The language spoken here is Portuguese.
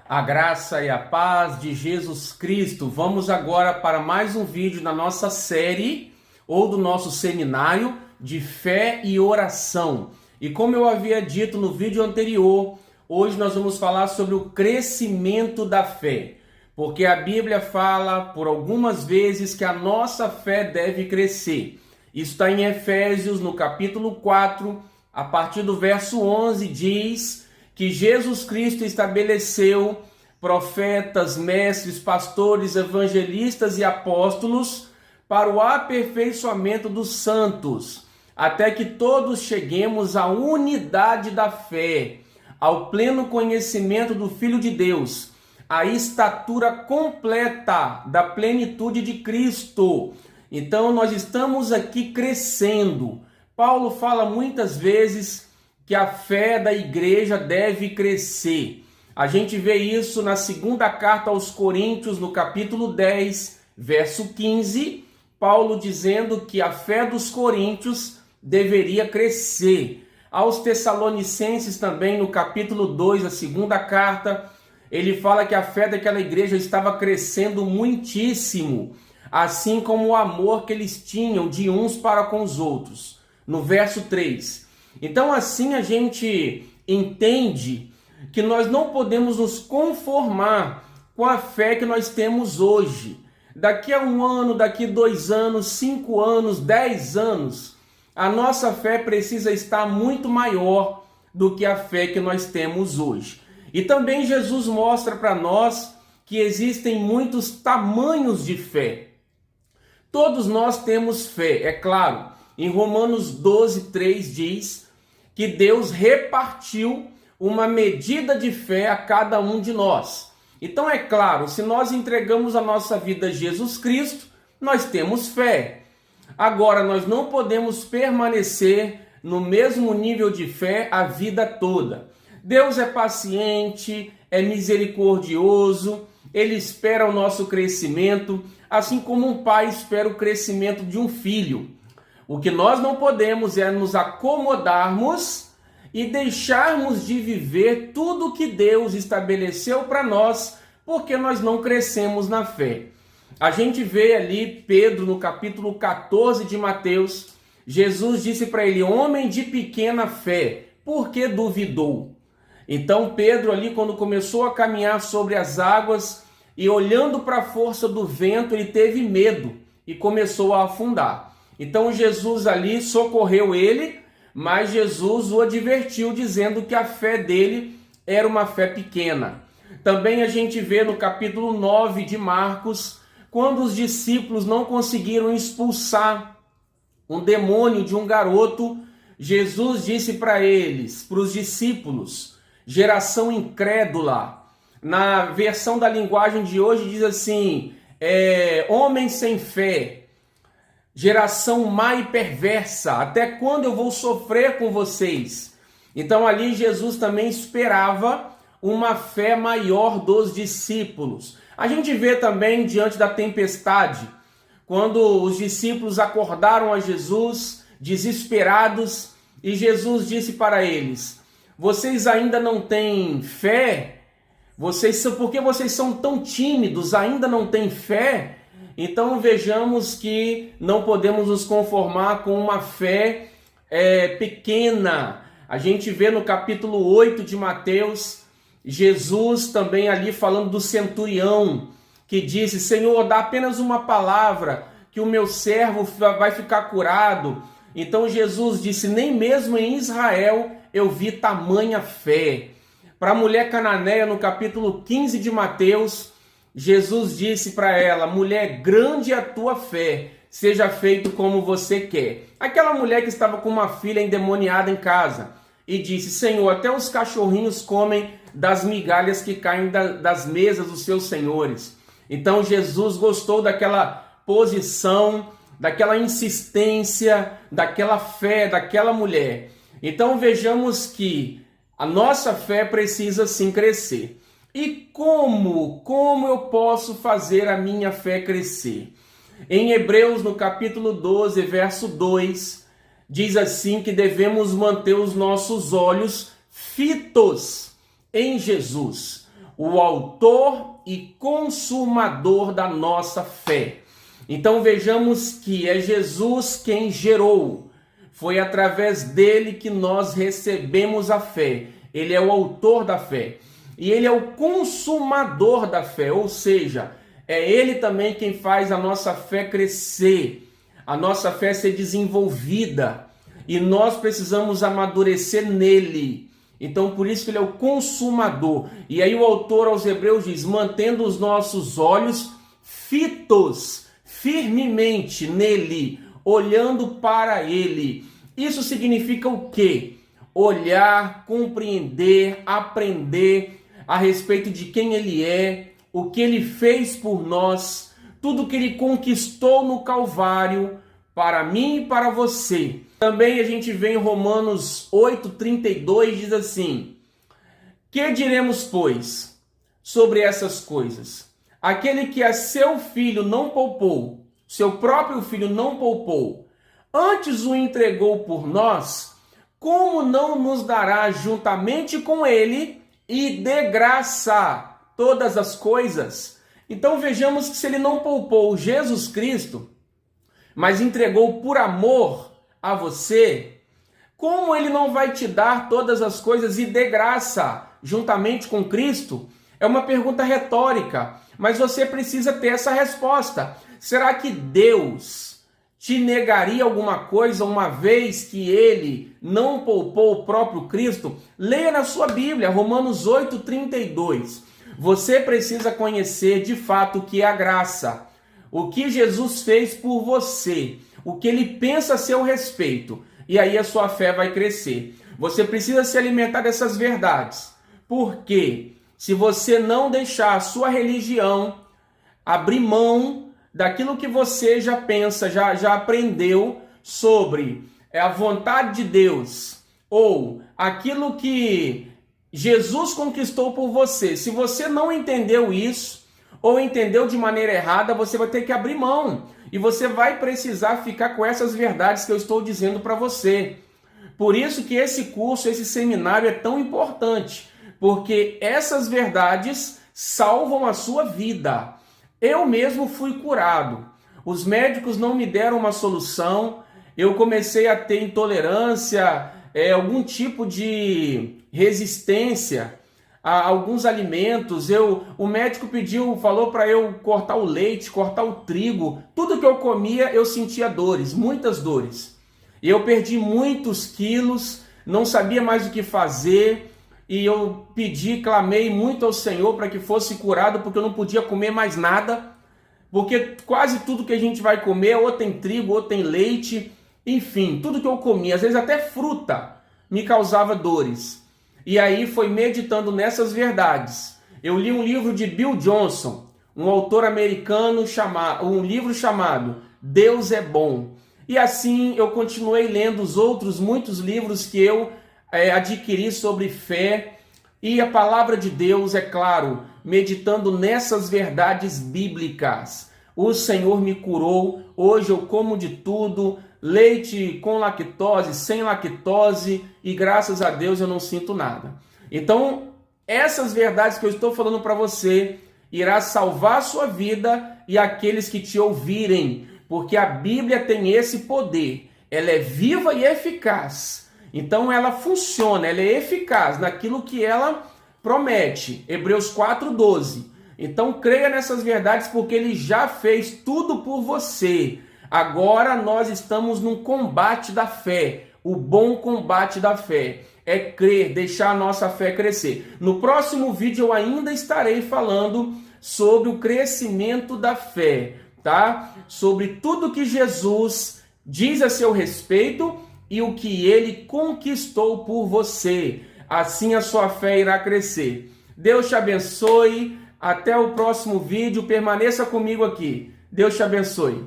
A graça e a paz de Jesus Cristo. Vamos agora para mais um vídeo da nossa série ou do nosso seminário de fé e oração. E como eu havia dito no vídeo anterior, hoje nós vamos falar sobre o crescimento da fé. Porque a Bíblia fala por algumas vezes que a nossa fé deve crescer. Isso está em Efésios, no capítulo 4, a partir do verso 11, diz que Jesus Cristo estabeleceu profetas, mestres, pastores, evangelistas e apóstolos para o aperfeiçoamento dos santos, até que todos cheguemos à unidade da fé, ao pleno conhecimento do Filho de Deus, à estatura completa da plenitude de Cristo. Então nós estamos aqui crescendo. Paulo fala muitas vezes que a fé da igreja deve crescer. A gente vê isso na segunda carta aos Coríntios, no capítulo 10, verso 15, Paulo dizendo que a fé dos coríntios deveria crescer. Aos Tessalonicenses também, no capítulo 2, a segunda carta, ele fala que a fé daquela igreja estava crescendo muitíssimo, assim como o amor que eles tinham de uns para com os outros. No verso 3. Então assim a gente entende que nós não podemos nos conformar com a fé que nós temos hoje. Daqui a 1 ano, daqui a 2 anos, 5 anos, 10 anos, a nossa fé precisa estar muito maior do que a fé que nós temos hoje. E também Jesus mostra para nós que existem muitos tamanhos de fé. Todos nós temos fé, é claro. Em Romanos 12, 3 diz que Deus repartiu uma medida de fé a cada um de nós. Então é claro, se nós entregamos a nossa vida a Jesus Cristo, nós temos fé. Agora, nós não podemos permanecer no mesmo nível de fé a vida toda. Deus é paciente, é misericordioso, Ele espera o nosso crescimento, assim como um pai espera o crescimento de um filho. O que nós não podemos é nos acomodarmos e deixarmos de viver tudo que Deus estabeleceu para nós, porque nós não crescemos na fé. A gente vê ali Pedro no capítulo 14 de Mateus, Jesus disse para ele: homem de pequena fé, por que duvidou? Então Pedro ali, quando começou a caminhar sobre as águas e olhando para a força do vento, ele teve medo e começou a afundar. Então Jesus ali socorreu ele, mas Jesus o advertiu, dizendo que a fé dele era uma fé pequena. Também a gente vê no capítulo 9 de Marcos, quando os discípulos não conseguiram expulsar um demônio de um garoto, Jesus disse para eles, para os discípulos: geração incrédula. Na versão da linguagem de hoje diz assim, homens sem fé, geração má e perversa, até quando eu vou sofrer com vocês? Então ali Jesus também esperava uma fé maior dos discípulos. A gente vê também diante da tempestade, quando os discípulos acordaram a Jesus, desesperados, e Jesus disse para eles: vocês ainda não têm fé? Por que vocês são tão tímidos? Ainda não têm fé? Então vejamos que não podemos nos conformar com uma fé pequena. A gente vê no capítulo 8 de Mateus, Jesus também ali falando do centurião, que disse: Senhor, dá apenas uma palavra, que o meu servo vai ficar curado. Então Jesus disse: nem mesmo em Israel eu vi tamanha fé. Para a mulher cananeia, no capítulo 15 de Mateus, Jesus disse para ela: mulher, grande é a tua fé, seja feito como você quer. Aquela mulher que estava com uma filha endemoniada em casa e disse: Senhor, até os cachorrinhos comem das migalhas que caem das mesas dos seus senhores. Então Jesus gostou daquela posição, daquela insistência, daquela fé daquela mulher. Então vejamos que a nossa fé precisa sim crescer. E como eu posso fazer a minha fé crescer? Em Hebreus, no capítulo 12, verso 2, diz assim que devemos manter os nossos olhos fitos em Jesus. o autor e consumador da nossa fé. Então vejamos que é Jesus quem gerou. Foi através dele que nós recebemos a fé. Ele é o autor da fé. E ele é o consumador da fé, ou seja, é ele também quem faz a nossa fé crescer, a nossa fé ser desenvolvida. E nós precisamos amadurecer nele. Então, por isso que ele é o consumador. E aí o autor aos Hebreus diz, mantendo os nossos olhos fitos, firmemente nele, olhando para ele. Isso significa o quê? Olhar, compreender, aprender a respeito de quem ele é, o que ele fez por nós, tudo que ele conquistou no Calvário, para mim e para você. Também a gente vê em Romanos 8,32, diz assim, que diremos, pois, sobre essas coisas? Aquele que a seu filho não poupou, seu próprio filho não poupou, antes o entregou por nós, como não nos dará juntamente com ele e de graça todas as coisas? Então vejamos que se ele não poupou Jesus Cristo, mas entregou por amor a você, como ele não vai te dar todas as coisas e de graça, juntamente com Cristo? É uma pergunta retórica, mas você precisa ter essa resposta. Será que Deus te negaria alguma coisa uma vez que ele não poupou o próprio Cristo? Leia na sua Bíblia, Romanos 8,32. Você precisa conhecer de fato o que é a graça, o que Jesus fez por você, o que ele pensa a seu respeito, e aí a sua fé vai crescer. Você precisa se alimentar dessas verdades, porque se você não deixar a sua religião abrir mão daquilo que você já pensa, já aprendeu sobre a vontade de Deus, ou aquilo que Jesus conquistou por você, se você não entendeu isso, ou entendeu de maneira errada, você vai ter que abrir mão. E você vai precisar ficar com essas verdades que eu estou dizendo para você. Por isso que esse curso, esse seminário é tão importante. Porque essas verdades salvam a sua vida. Eu mesmo fui curado. Os médicos não me deram uma solução. Eu comecei a ter intolerância, algum tipo de resistência a alguns alimentos. O médico falou para eu cortar o leite, cortar o trigo. Tudo que eu comia eu sentia dores, muitas dores. E eu perdi muitos quilos, não sabia mais o que fazer. E eu clamei muito ao Senhor para que fosse curado, porque eu não podia comer mais nada. Porque quase tudo que a gente vai comer, ou tem trigo, ou tem leite. Enfim, tudo que eu comia, às vezes até fruta, me causava dores. E aí foi meditando nessas verdades. Eu li um livro de Bill Johnson, um autor americano, um livro chamado Deus é Bom. E assim eu continuei lendo os outros muitos livros que eu adquiri sobre fé. E a palavra de Deus, é claro, meditando nessas verdades bíblicas. O Senhor me curou, hoje eu como de tudo, leite com lactose, sem lactose, e graças a Deus eu não sinto nada. Então, essas verdades que eu estou falando para você irá salvar a sua vida e aqueles que te ouvirem, porque a Bíblia tem esse poder. Ela é viva e eficaz. Então ela funciona, ela é eficaz naquilo que ela promete. Hebreus 4,12. Então creia nessas verdades, porque ele já fez tudo por você. Agora nós estamos num combate da fé, o bom combate da fé. É crer, deixar a nossa fé crescer. No próximo vídeo eu ainda estarei falando sobre o crescimento da fé, tá? Sobre tudo que Jesus diz a seu respeito e o que ele conquistou por você. Assim a sua fé irá crescer. Deus te abençoe. Até o próximo vídeo. Permaneça comigo aqui. Deus te abençoe.